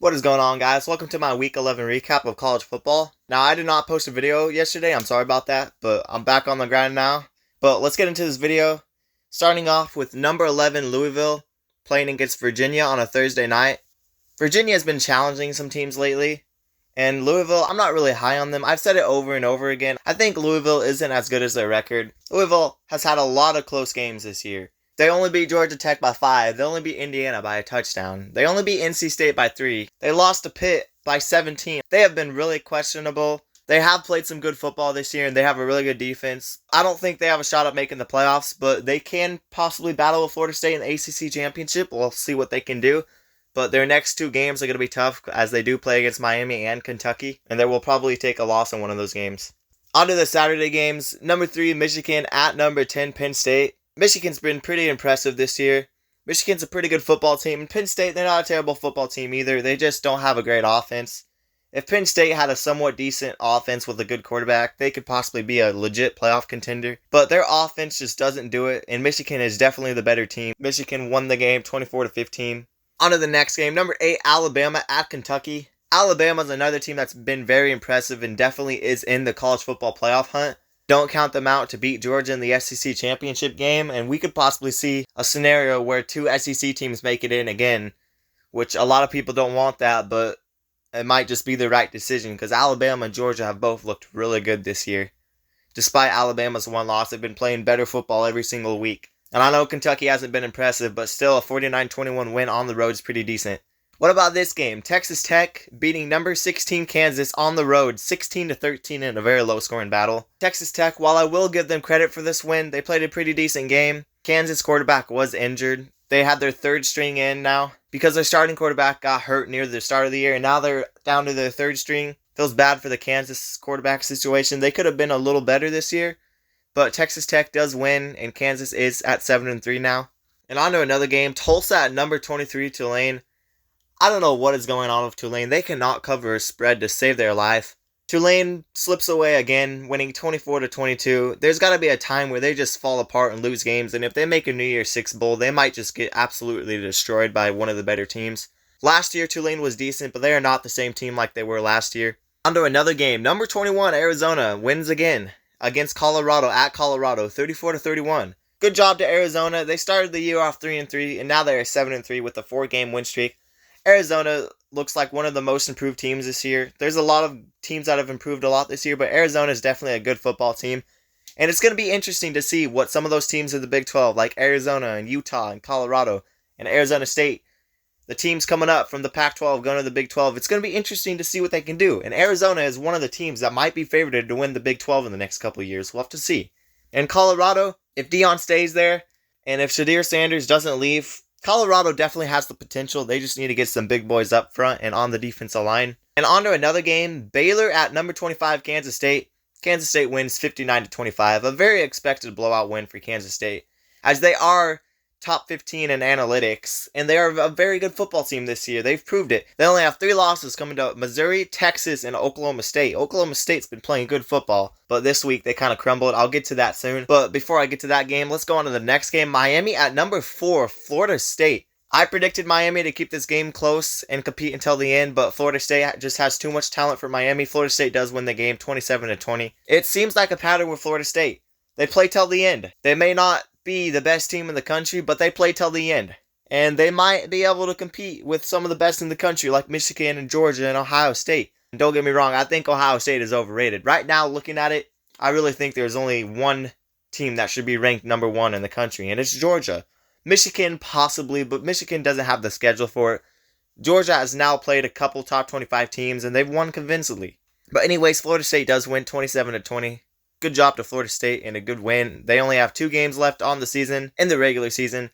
What is going on, guys? Welcome to my Week 11 recap of college football. Now, I did not post a video yesterday. I'm sorry about that, but I'm back on the grind now. But let's get into this video. Starting off with number 11 Louisville playing against Virginia on a Thursday night. Virginia has been challenging some teams lately, and Louisville, I'm not really high on them. I've said it over and over again. I think Louisville isn't as good as their record. Louisville has had a lot of close games this year. They only beat Georgia Tech by 5. They only beat Indiana by a touchdown. They only beat NC State by 3. They lost to Pitt by 17. They have been really questionable. They have played some good football this year, and they have a really good defense. I don't think they have a shot at making the playoffs, but they can possibly battle with Florida State in the ACC Championship. We'll see what they can do. But their next two games are going to be tough, as they do play against Miami and Kentucky, and they will probably take a loss in one of those games. On to the Saturday games. Number 3, Michigan at number 10, Penn State. Michigan's been pretty impressive this year. Michigan's a pretty good football team. And Penn State, they're not a terrible football team either. They just don't have a great offense. If Penn State had a somewhat decent offense with a good quarterback, they could possibly be a legit playoff contender. But their offense just doesn't do it, and Michigan is definitely the better team. Michigan won the game 24-15. On to the next game. Number 8, Alabama at Kentucky. Alabama's another team that's been very impressive and definitely is in the college football playoff hunt. Don't count them out to beat Georgia in the SEC championship game, and we could possibly see a scenario where two SEC teams make it in again, which a lot of people don't want that, but it might just be the right decision because Alabama and Georgia have both looked really good this year. Despite Alabama's one loss, they've been playing better football every single week. And I know Kentucky hasn't been impressive, but still a 49-21 win on the road is pretty decent. What about this game? Texas Tech beating number 16 Kansas on the road 16-13 in a very low scoring battle. Texas Tech, while I will give them credit for this win, they played a pretty decent game. Kansas quarterback was injured. They had their third string in now because their starting quarterback got hurt near the start of the year, and now they're down to their third string. Feels bad for the Kansas quarterback situation. They could have been a little better this year, but Texas Tech does win, and Kansas is at 7-3 now. And on to another game. Tulsa at number 23 Tulane. I don't know what is going on with Tulane. They cannot cover a spread to save their life. Tulane slips away again, winning 24-22. There's got to be a time where they just fall apart and lose games, and if they make a New Year's Six bowl, they might just get absolutely destroyed by one of the better teams. Last year, Tulane was decent, but they are not the same team like they were last year. On to another game. Number 21, Arizona, wins again against Colorado at Colorado, 34-31. Good job to Arizona. They started the year off 3-3, and now they are 7-3 with a 4-game win streak. Arizona looks like one of the most improved teams this year. There's a lot of teams that have improved a lot this year, but Arizona is definitely a good football team. And it's going to be interesting to see what some of those teams in the Big 12, like Arizona and Utah and Colorado and Arizona State, the teams coming up from the Pac-12 going to the Big 12, it's going to be interesting to see what they can do. And Arizona is one of the teams that might be favored to win the Big 12 in the next couple of years. We'll have to see. And Colorado, if Deion stays there, and if Shadir Sanders doesn't leave, Colorado definitely has the potential. They just need to get some big boys up front and on the defensive line. And on to another game. Baylor at number 25, Kansas State. Kansas State wins 59-25. A very expected blowout win for Kansas State, as they are top 15 in analytics, and they are a very good football team this year. They've proved it. They only have 3 losses coming to Missouri, Texas, and Oklahoma State. Oklahoma State's been playing good football, but this week they kind of crumbled. I'll get to that soon. But before I get to that game, let's go on to the next game. Miami at number 4, Florida State. I predicted Miami to keep this game close and compete until the end, but Florida State just has too much talent for Miami. Florida State does win the game 27-20. It seems like a pattern with Florida State. They play till the end. They may not be the best team in the country, but they play till the end. And they might be able to compete with some of the best in the country, like Michigan and Georgia and Ohio State. And don't get me wrong, I think Ohio State is overrated. Right now, looking at it, I really think there's only one team that should be ranked number 1 in the country, and it's Georgia. Michigan, possibly, but Michigan doesn't have the schedule for it. Georgia has now played a couple top 25 teams, and they've won convincingly. But anyways, Florida State does win 27-20. Good job to Florida State and a good win. They only have 2 games left on the season, in the regular season,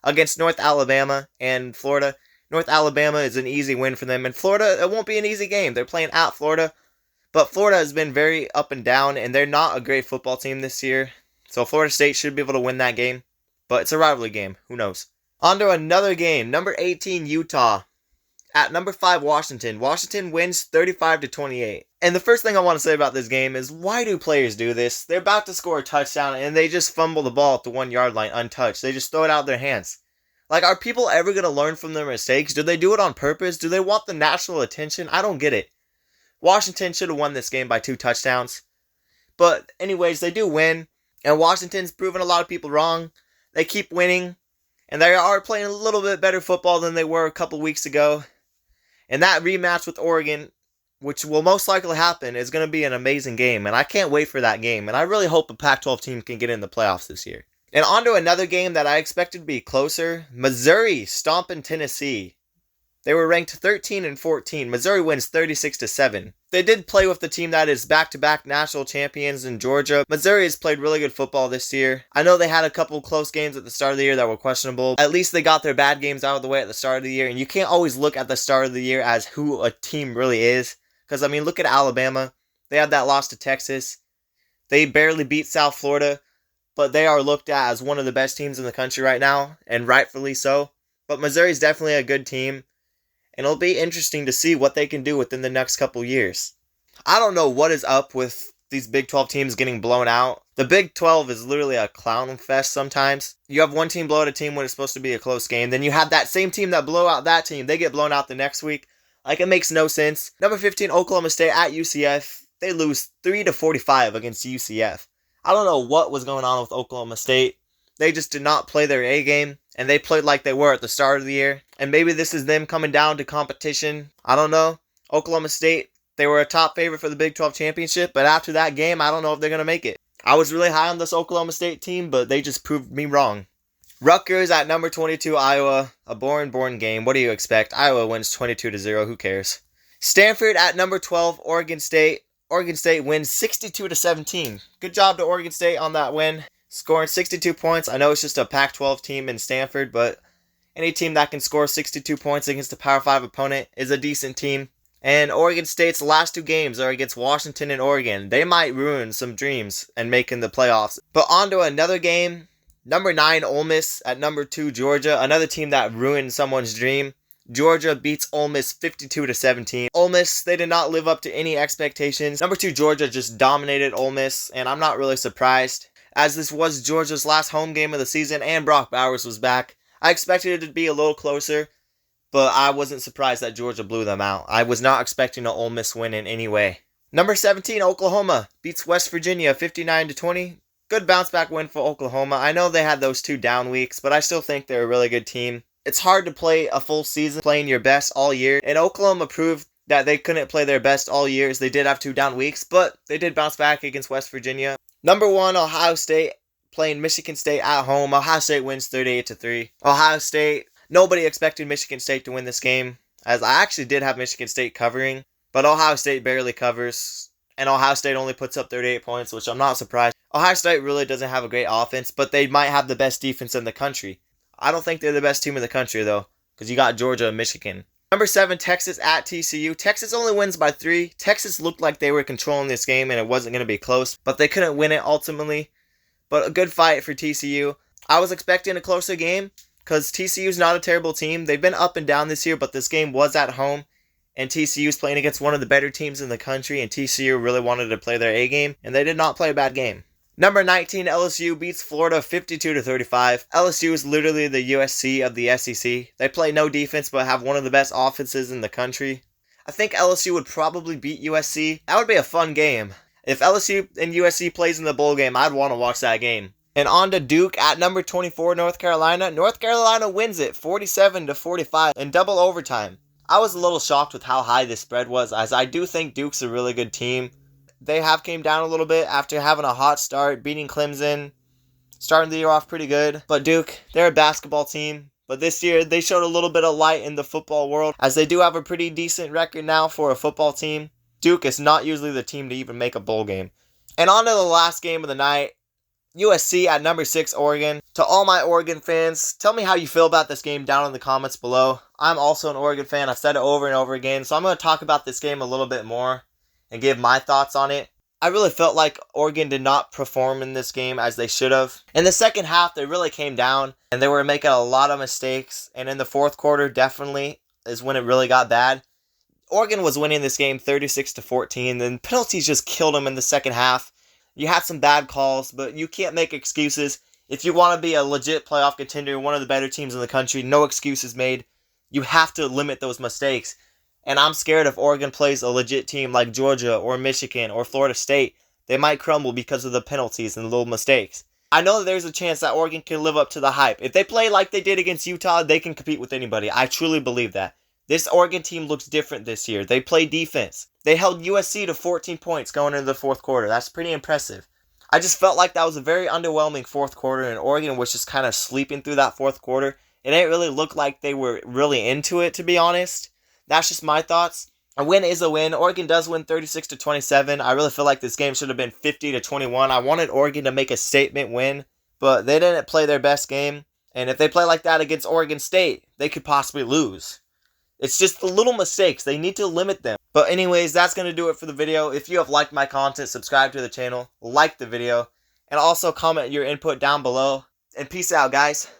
against North Alabama and Florida. North Alabama is an easy win for them, and Florida, it won't be an easy game. They're playing at Florida, but Florida has been very up and down, and they're not a great football team this year. So Florida State should be able to win that game, but it's a rivalry game. Who knows? On to another game. Number 18, Utah at number 5, Washington. Washington wins 35-28. And the first thing I want to say about this game is, why do players do this? They're about to score a touchdown, and they just fumble the ball at the 1-yard line untouched. They just throw it out of their hands. Like, are people ever going to learn from their mistakes? Do they do it on purpose? Do they want the national attention? I don't get it. Washington should have won this game by 2 touchdowns. But anyways, they do win. And Washington's proven a lot of people wrong. They keep winning. And they are playing a little bit better football than they were a couple weeks ago. And that rematch with Oregon, which will most likely happen, is going to be an amazing game. And I can't wait for that game. And I really hope a Pac-12 team can get in the playoffs this year. And on to another game that I expected to be closer. Missouri stomping Tennessee. They were ranked 13 and 14. Missouri wins 36-7. They did play with the team that is back-to-back national champions in Georgia. Missouri has played really good football this year. I know they had a couple close games at the start of the year that were questionable. At least they got their bad games out of the way at the start of the year. And you can't always look at the start of the year as who a team really is. Because, I mean, look at Alabama. They had that loss to Texas. They barely beat South Florida. But they are looked at as one of the best teams in the country right now, and rightfully so. But Missouri's definitely a good team, and it'll be interesting to see what they can do within the next couple years. I don't know what is up with these Big 12 teams getting blown out. The Big 12 is literally a clown fest sometimes. You have one team blow out a team when it's supposed to be a close game, then you have that same team that blow out that team. They get blown out the next week. Like, it makes no sense. Number 15, Oklahoma State at UCF. They lose 3-45 against UCF. I don't know what was going on with Oklahoma State. They just did not play their A game, and they played like they were at the start of the year. And maybe this is them coming down to competition. I don't know. Oklahoma State, they were a top favorite for the Big 12 championship, but after that game, I don't know if they're going to make it. I was really high on this Oklahoma State team, but they just proved me wrong. Rutgers at number 22, Iowa. A boring game. What do you expect? Iowa wins 22-0. Who cares? Stanford at number 12, Oregon State. Oregon State wins 62-17. Good job to Oregon State on that win. Scoring 62 points. I know it's just a Pac-12 team in Stanford, but any team that can score 62 points against a Power 5 opponent is a decent team. And Oregon State's last 2 games are against Washington and Oregon. They might ruin some dreams and making the playoffs. But on to another game. Number 9, Ole Miss at number 2, Georgia. Another team that ruined someone's dream. Georgia beats Ole Miss 52-17. Ole Miss, they did not live up to any expectations. Number 2, Georgia just dominated Ole Miss, and I'm not really surprised, as this was Georgia's last home game of the season, and Brock Bowers was back. I expected it to be a little closer, but I wasn't surprised that Georgia blew them out. I was not expecting an Ole Miss win in any way. Number 17, Oklahoma beats West Virginia 59-20. Good bounce back win for Oklahoma. I know they had those 2 down weeks, but I still think they're a really good team. It's hard to play a full season playing your best all year, and Oklahoma proved that they couldn't play their best all year as they did have 2 down weeks, but they did bounce back against West Virginia. Number 1, Ohio State playing Michigan State at home. Ohio State wins 38-3. Ohio State, nobody expected Michigan State to win this game, as I actually did have Michigan State covering, but Ohio State barely covers, and Ohio State only puts up 38 points, which I'm not surprised. Ohio State really doesn't have a great offense, but they might have the best defense in the country. I don't think they're the best team in the country, though, because you got Georgia and Michigan. Number 7, Texas at TCU. Texas only wins by 3. Texas looked like they were controlling this game, and it wasn't going to be close, but they couldn't win it ultimately. But a good fight for TCU. I was expecting a closer game, because TCU's not a terrible team. They've been up and down this year, but this game was at home, and TCU's playing against one of the better teams in the country, and TCU really wanted to play their A game, and they did not play a bad game. Number 19, LSU beats Florida 52-35. LSU is literally the USC of the SEC. They play no defense but have one of the best offenses in the country. I think LSU would probably beat USC. That would be a fun game. If LSU and USC plays in the bowl game, I'd want to watch that game. And on to Duke at number 24, North Carolina. North Carolina wins it 47-45 in double overtime. I was a little shocked with how high this spread was, as I do think Duke's a really good team. They have came down a little bit after having a hot start, beating Clemson, starting the year off pretty good. But Duke, they're a basketball team. But this year, they showed a little bit of light in the football world, as they do have a pretty decent record now for a football team. Duke is not usually the team to even make a bowl game. And on to the last game of the night, USC at number 6, Oregon. To all my Oregon fans, tell me how you feel about this game down in the comments below. I'm also an Oregon fan. I've said it over and over again, so I'm going to talk about this game a little bit more and give my thoughts on it. I really felt like Oregon did not perform in this game as they should have. In the second half, they really came down, and they were making a lot of mistakes. And in the fourth quarter, definitely, is when it really got bad. Oregon was winning this game 36-14, and penalties just killed them in the second half. You had some bad calls, but you can't make excuses. If you want to be a legit playoff contender, one of the better teams in the country, no excuses made. You have to limit those mistakes. And I'm scared if Oregon plays a legit team like Georgia or Michigan or Florida State, they might crumble because of the penalties and the little mistakes. I know that there's a chance that Oregon can live up to the hype. If they play like they did against Utah, they can compete with anybody. I truly believe that. This Oregon team looks different this year. They play defense. They held USC to 14 points going into the fourth quarter. That's pretty impressive. I just felt like that was a very underwhelming fourth quarter, and Oregon was just kind of sleeping through that fourth quarter. It didn't really look like they were really into it, to be honest. That's just my thoughts. A win is a win. Oregon does win 36-27. I really feel like this game should have been 50-21. I wanted Oregon to make a statement win, but they didn't play their best game. And if they play like that against Oregon State, they could possibly lose. It's just the little mistakes. They need to limit them. But anyways, that's going to do it for the video. If you have liked my content, subscribe to the channel, like the video, and also comment your input down below. And peace out, guys.